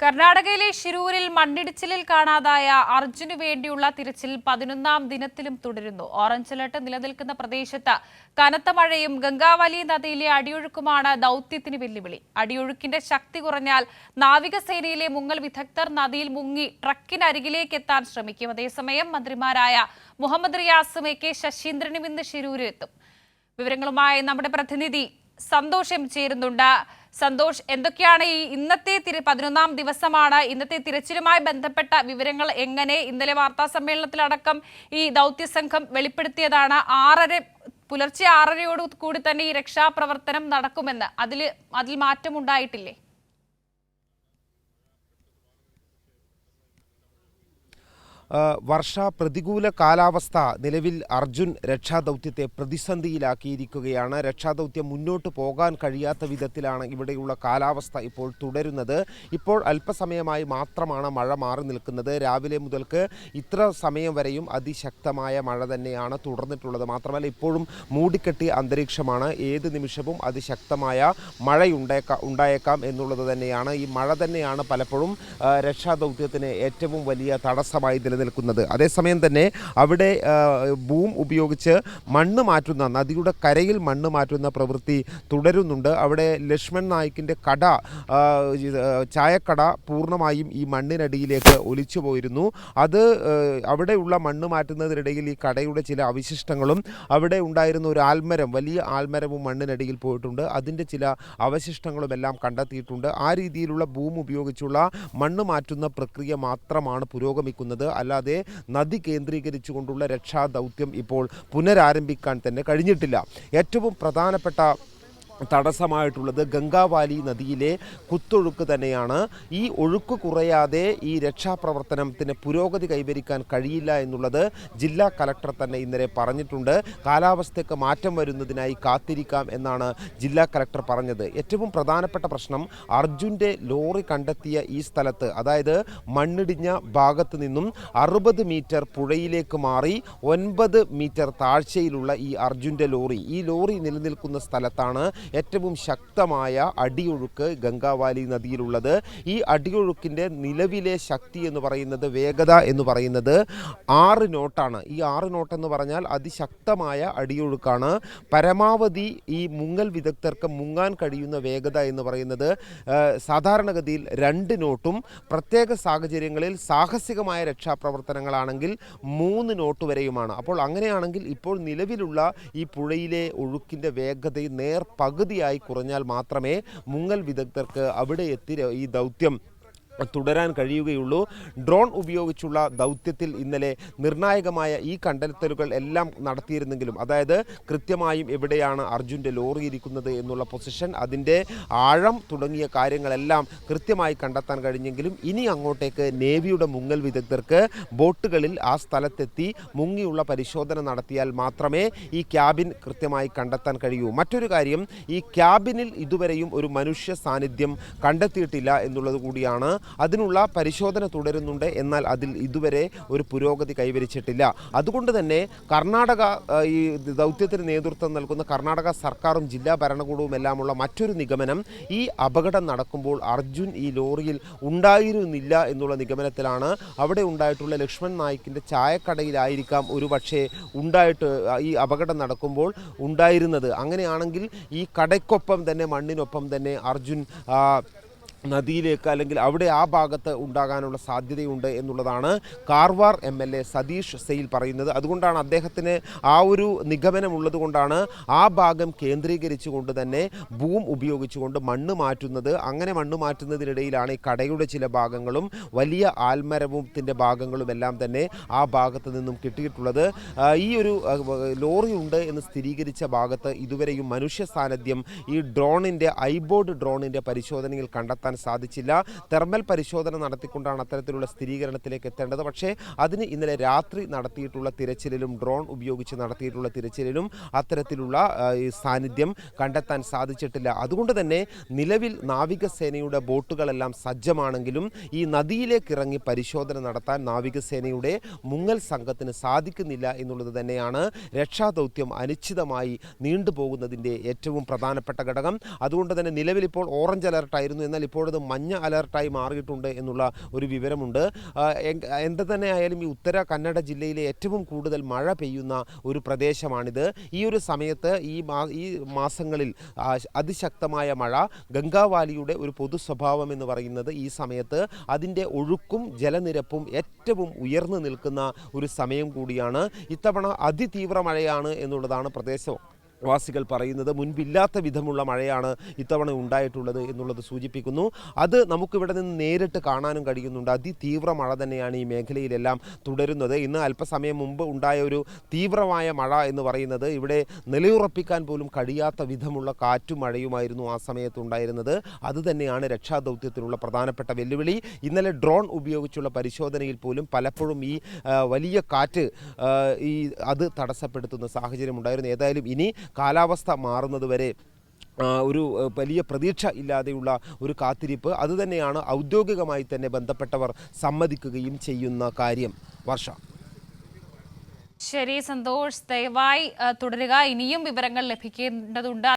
കർണാടകയിലെ ഷിരൂരിൽ മണ്ണിടിച്ചിലിൽ കാണാതായ അർജുനു വേണ്ടിയുള്ള തിരച്ചിൽ 11ാം ദിനത്തിലും തുടരുന്നു. ഓറഞ്ച് അലർട്ട് നിലനിൽക്കുന്ന പ്രദേശത്ത് കനത്ത മഴയും ഗംഗാവലി നദിയിലെ അടിയൊഴുക്കുമാണ് ദൌത്യത്തിന് വെല്ലുവിളി. അടിയൊഴുക്കിന്റെ ശക്തി കുറഞ്ഞാൽ നാവികസേനയിലെ മുങ്ങൽ വിദഗ്ധർ നദിയിൽ മുങ്ങി ട്രക്കിനരികിലേക്ക് എത്താൻ ശ്രമിക്കും. അതേസമയം മന്ത്രിമാരായ മുഹമ്മദ് റിയാസും എ.കെ. ശശീന്ദ്രനും ഇന്ന് ഷിരൂരിലെത്തും. വിവരങ്ങളുമായി നമ്മുടെ പ്രതിനിധി സന്തോഷ് ചേരുന്നുണ്ട്. സന്തോഷ്, എന്തൊക്കെയാണ് ഈ ഇന്നത്തെ 11ാം ദിവസമാണ്, ഇന്നത്തെ തിരച്ചിലുമായി ബന്ധപ്പെട്ട വിവരങ്ങൾ എങ്ങനെ? ഇന്നലെ വാർത്താ സമ്മേളനത്തിലടക്കം ഈ ദൗത്യസംഘം വെളിപ്പെടുത്തിയതാണ് പുലർച്ചെ 6:30 കൂടി തന്നെ ഈ രക്ഷാപ്രവർത്തനം നടക്കുമെന്ന്. അതിൽ മാറ്റമുണ്ടായിട്ടില്ലേ? വർഷ പ്രതികൂല കാലാവസ്ഥ നിലവിൽ അർജുൻ രക്ഷാദൗത്യത്തെ പ്രതിസന്ധിയിലാക്കിയിരിക്കുകയാണ്. രക്ഷാദൗത്യം മുന്നോട്ട് പോകാൻ കഴിയാത്ത വിധത്തിലാണ് ഇവിടെയുള്ള കാലാവസ്ഥ ഇപ്പോൾ തുടരുന്നത്. ഇപ്പോൾ അല്പസമയമായി മാത്രമാണ് മഴ മാറി നിൽക്കുന്നത്. രാവിലെ മുതൽക്ക് ഇത്ര സമയം വരെയും അതിശക്തമായ മഴ തന്നെയാണ് തുടർന്നിട്ടുള്ളത്. മാത്രമല്ല ഇപ്പോഴും മൂടിക്കെട്ടിയ അന്തരീക്ഷമാണ്. ഏത് നിമിഷവും അതിശക്തമായ മഴ ഉണ്ടായേക്കാം എന്നുള്ളത് തന്നെയാണ്. ഈ മഴ തന്നെയാണ് പലപ്പോഴും രക്ഷാദൗത്യത്തിന് ഏറ്റവും വലിയ തടസ്സമായി നിൽക്കുന്നത്. അതേസമയം തന്നെ അവിടെ ബൂം ഉപയോഗിച്ച് മണ്ണ് മാറ്റുന്ന, നദിയുടെ കരയിൽ മണ്ണ് മാറ്റുന്ന പ്രവൃത്തി തുടരുന്നുണ്ട്. അവിടെ ലക്ഷ്മൺ നായിക്കിൻ്റെ ചായക്കട പൂർണ്ണമായും ഈ മണ്ണിനടിയിലേക്ക് ഒലിച്ചു പോയിരുന്നു. അവിടെയുള്ള മണ്ണ് മാറ്റുന്നതിനിടയിൽ ഈ കടയുടെ ചില അവശിഷ്ടങ്ങളും അവിടെ ഉണ്ടായിരുന്ന ഒരു ആൽമരം, വലിയ ആൽമരവും മണ്ണിനടിയിൽ പോയിട്ടുണ്ട്. അതിൻ്റെ ചില അവശിഷ്ടങ്ങളും എല്ലാം കണ്ടെത്തിയിട്ടുണ്ട്. ആ രീതിയിലുള്ള ബൂം ഉപയോഗിച്ചുള്ള മണ്ണ് മാറ്റുന്ന പ്രക്രിയ മാത്രമാണ് പുരോഗമിക്കുന്നത്. അല്ലാതെ നദി കേന്ദ്രീകരിച്ചുകൊണ്ടുള്ള രക്ഷാദൗത്യം ഇപ്പോൾ പുനരാരംഭിക്കാൻ തന്നെ കഴിഞ്ഞിട്ടില്ല. ഏറ്റവും പ്രധാനപ്പെട്ട തടസ്സമായിട്ടുള്ളത് ഗംഗാവാലി നദിയിലെ കുത്തൊഴുക്ക് തന്നെയാണ്. ഈ ഒഴുക്ക് കുറയാതെ ഈ രക്ഷാപ്രവർത്തനത്തിന് പുരോഗതി കൈവരിക്കാൻ കഴിയില്ല എന്നുള്ളത് ജില്ലാ കലക്ടർ തന്നെ ഇന്നലെ പറഞ്ഞിട്ടുണ്ട്. കാലാവസ്ഥയ്ക്ക് മാറ്റം വരുന്നതിനായി കാത്തിരിക്കാം എന്നാണ് ജില്ലാ കലക്ടർ പറഞ്ഞത്. ഏറ്റവും പ്രധാനപ്പെട്ട പ്രശ്നം അർജുൻ്റെ ലോറി കണ്ടെത്തിയ ഈ സ്ഥലത്ത്, അതായത് മണ്ണിടിഞ്ഞ ഭാഗത്ത് നിന്നും 60 മീറ്റർ പുഴയിലേക്ക് മാറി 9 മീറ്റർ താഴ്ചയിലുള്ള ഈ അർജുൻ്റെ ലോറി, ഈ ലോറി നിലനിൽക്കുന്ന സ്ഥലത്താണ് ഏറ്റവും ശക്തമായ അടിയൊഴുക്ക് ഗംഗാവാലി നദിയിലുള്ളത്. ഈ അടിയൊഴുക്കിൻ്റെ നിലവിലെ ശക്തി എന്ന് പറയുന്നത്, വേഗത എന്ന് പറയുന്നത് 6 നോട്ടാണ്. ഈ 6 നോട്ട് എന്ന് പറഞ്ഞാൽ അതിശക്തമായ അടിയൊഴുക്കാണ്. പരമാവധി ഈ മുങ്ങൽ വിദഗ്ധർക്ക് മുങ്ങാൻ കഴിയുന്ന വേഗത എന്ന് പറയുന്നത് സാധാരണഗതിയിൽ 2 നോട്ടും, പ്രത്യേക സാഹചര്യങ്ങളിൽ സാഹസികമായ രക്ഷാപ്രവർത്തനങ്ങളാണെങ്കിൽ 3 നോട്ട് വരെയുമാണ്. അപ്പോൾ അങ്ങനെയാണെങ്കിൽ ഇപ്പോൾ നിലവിലുള്ള ഈ പുഴയിലെ ഒഴുക്കിൻ്റെ വേഗത പകുതിയായി കുറഞ്ഞാൽ മാത്രമേ മുങ്ങൽ വിദഗ്ധർക്ക് അവിടെ എത്തി ഈ ദൗത്യം തുടരാൻ കഴിയുകയുള്ളൂ. ഡ്രോൺ ഉപയോഗിച്ചുള്ള ദൗത്യത്തിൽ ഇന്നലെ നിർണായകമായ ഈ കണ്ടെത്തലുകൾ എല്ലാം നടത്തിയിരുന്നെങ്കിലും, അതായത് കൃത്യമായും എവിടെയാണ് അർജുൻ്റെ ലോറി ഇരിക്കുന്നത് എന്നുള്ള പൊസിഷൻ, അതിൻ്റെ ആഴം തുടങ്ങിയ കാര്യങ്ങളെല്ലാം കൃത്യമായി കണ്ടെത്താൻ കഴിഞ്ഞെങ്കിലും ഇനി അങ്ങോട്ടേക്ക് നേവിയുടെ മുങ്ങൽ വിദഗ്ധർക്ക് ബോട്ടുകളിൽ ആ സ്ഥലത്തെത്തി മുങ്ങിയുള്ള പരിശോധന നടത്തിയാൽ മാത്രമേ ഈ ക്യാബിൻ കൃത്യമായി കണ്ടെത്താൻ കഴിയൂ. മറ്റൊരു കാര്യം, ഈ ക്യാബിനിൽ ഇതുവരെയും ഒരു മനുഷ്യ സാന്നിധ്യം കണ്ടെത്തിയിട്ടില്ല എന്നുള്ളത് കൂടിയാണ്. അതിനുള്ള പരിശോധന തുടരുന്നുണ്ട്. എന്നാൽ അതിൽ ഇതുവരെ ഒരു പുരോഗതി കൈവരിച്ചിട്ടില്ല. അതുകൊണ്ട് തന്നെ കർണാടക ഈ ദൗത്യത്തിന് നേതൃത്വം നൽകുന്ന കർണാടക സർക്കാരും ജില്ലാ ഭരണകൂടവും എല്ലാമുള്ള മറ്റൊരു നിഗമനം, ഈ അപകടം നടക്കുമ്പോൾ അർജുൻ ഈ ലോറിയിൽ ഉണ്ടായിരുന്നില്ല എന്നുള്ള നിഗമനത്തിലാണ്. അവിടെ ഉണ്ടായിട്ടുള്ള ലക്ഷ്മൺ നായിക്കിൻ്റെ ചായക്കടയിലായിരിക്കാം ഒരു പക്ഷേ ഈ അപകടം നടക്കുമ്പോൾ ഉണ്ടായിരുന്നത്. അങ്ങനെയാണെങ്കിൽ ഈ കടയ്ക്കൊപ്പം തന്നെ, മണ്ണിനൊപ്പം തന്നെ അർജുൻ നദിയിലേക്ക്, അല്ലെങ്കിൽ അവിടെ ആ ഭാഗത്ത് ഉണ്ടാകാനുള്ള സാധ്യതയുണ്ട് എന്നുള്ളതാണ് കാർവാർ MLA സതീഷ് സെയിൽ പറയുന്നത്. അതുകൊണ്ടാണ് അദ്ദേഹത്തിന് ആ ഒരു നിഗമനമുള്ളത് കൊണ്ടാണ് ആ ഭാഗം കേന്ദ്രീകരിച്ചുകൊണ്ട് തന്നെ ബൂം ഉപയോഗിച്ചുകൊണ്ട് മണ്ണ് മാറ്റുന്നത്. അങ്ങനെ മണ്ണ് മാറ്റുന്നതിനിടയിലാണ് ഈ കടയുടെ ചില ഭാഗങ്ങളും വലിയ ആൽമരത്തിൻ്റെ ഭാഗങ്ങളും എല്ലാം തന്നെ ആ ഭാഗത്ത് നിന്നും കിട്ടിയിട്ടുള്ളത്. ഈ ഒരു ലോറി ഉണ്ട് എന്ന് സ്ഥിരീകരിച്ച ഭാഗത്ത് ഇതുവരെയും മനുഷ്യ സാന്നിധ്യം ഈ ഐബോർഡ് ഡ്രോണിൻ്റെ പരിശോധനയിൽ കണ്ടെത്താൻ സാധിച്ചില്ല. തെർമൽ പരിശോധന നടത്തിക്കൊണ്ടാണ് അത്തരത്തിലുള്ള സ്ഥിരീകരണത്തിലേക്ക് എത്തേണ്ടത്. പക്ഷേ അതിന് ഇന്നലെ രാത്രി നടത്തിയിട്ടുള്ള തിരച്ചിലിലും, ഡ്രോൺ ഉപയോഗിച്ച് നടത്തിയിട്ടുള്ള തിരച്ചിലിലും അത്തരത്തിലുള്ള സാന്നിധ്യം കണ്ടെത്താൻ സാധിച്ചിട്ടില്ല. അതുകൊണ്ട് തന്നെ നിലവിൽ നാവികസേനയുടെ ബോട്ടുകളെല്ലാം സജ്ജമാണെങ്കിലും ഈ നദിയിലേക്ക് ഇറങ്ങി പരിശോധന നടത്താൻ നാവികസേനയുടെ മുങ്ങൽ സംഘത്തിന് സാധിക്കുന്നില്ല എന്നുള്ളത് തന്നെയാണ് രക്ഷാദൗത്യം അനിശ്ചിതമായി നീണ്ടുപോകുന്നതിൻ്റെ ഏറ്റവും പ്രധാനപ്പെട്ട ഘടകം. അതുകൊണ്ട് തന്നെ നിലവിലിപ്പോൾ ഓറഞ്ച് അലർട്ടായിരുന്നു. എന്നാൽ ഇപ്പോൾ ഇപ്പോഴത് മഞ്ഞ അലർട്ടായി മാറിയിട്ടുണ്ട് എന്നുള്ള ഒരു വിവരമുണ്ട്. എന്ത് തന്നെ ആയാലും ഈ ഉത്തര കന്നഡ ജില്ലയിലെ ഏറ്റവും കൂടുതൽ മഴ പെയ്യുന്ന ഒരു പ്രദേശമാണിത്. ഈ ഒരു സമയത്ത് ഈ മാസങ്ങളിൽ അതിശക്തമായ മഴ, ഗംഗാവാലിയുടെ ഒരു പൊതു സ്വഭാവം എന്ന് പറയുന്നത് ഈ സമയത്ത് അതിൻ്റെ ഒഴുക്കും ജലനിരപ്പും ഏറ്റവും ഉയർന്നു നിൽക്കുന്ന ഒരു സമയം കൂടിയാണ്. ഇത്തവണ അതിതീവ്ര മഴയാണ് എന്നുള്ളതാണ് വാസികൾ പറയുന്നത്. മുൻപില്ലാത്ത വിധമുള്ള മഴയാണ് ഇത്തവണ ഉണ്ടായിട്ടുള്ളത് എന്നുള്ളത് സൂചിപ്പിക്കുന്നു. അത് നമുക്കിവിടെ നിന്ന് നേരിട്ട് കാണാനും കഴിയുന്നുണ്ട്. അതിതീവ്ര മഴ തന്നെയാണ് ഈ മേഖലയിലെല്ലാം തുടരുന്നത്. ഇന്ന് അല്പസമയം മുമ്പ് ഉണ്ടായ ഒരു തീവ്രമായ മഴ എന്ന് പറയുന്നത് ഇവിടെ നിലയുറപ്പിക്കാൻ പോലും കഴിയാത്ത വിധമുള്ള കാറ്റും മഴയുമായിരുന്നു ആ സമയത്ത് ഉണ്ടായിരുന്നത്. അതുതന്നെയാണ് രക്ഷാദൗത്യത്തിനുള്ള പ്രധാനപ്പെട്ട വെല്ലുവിളി. ഇന്നലെ ഡ്രോൺ ഉപയോഗിച്ചുള്ള പരിശോധനയിൽ പോലും പലപ്പോഴും ഈ വലിയ കാറ്റ് അത് തടസ്സപ്പെടുത്തുന്ന സാഹചര്യം ഉണ്ടായിരുന്നു. ഏതായാലും ഇനി കാലാവസ്ഥ മാറുന്നതുവരെ ഒരു വലിയ പ്രതീക്ഷ ഇല്ലാതെയുള്ള ഒരു കാത്തിരിപ്പ്, അതുതന്നെയാണ് ഔദ്യോഗികമായി തന്നെ ബന്ധപ്പെട്ടവർ സമ്മതിക്കുകയും ചെയ്യുന്ന കാര്യം. വർഷ. ശരി സന്തോഷ്, ദയവായി തുടരുക. ഇനിയും വിവരങ്ങൾ ലഭിക്കേണ്ടതുണ്ട്.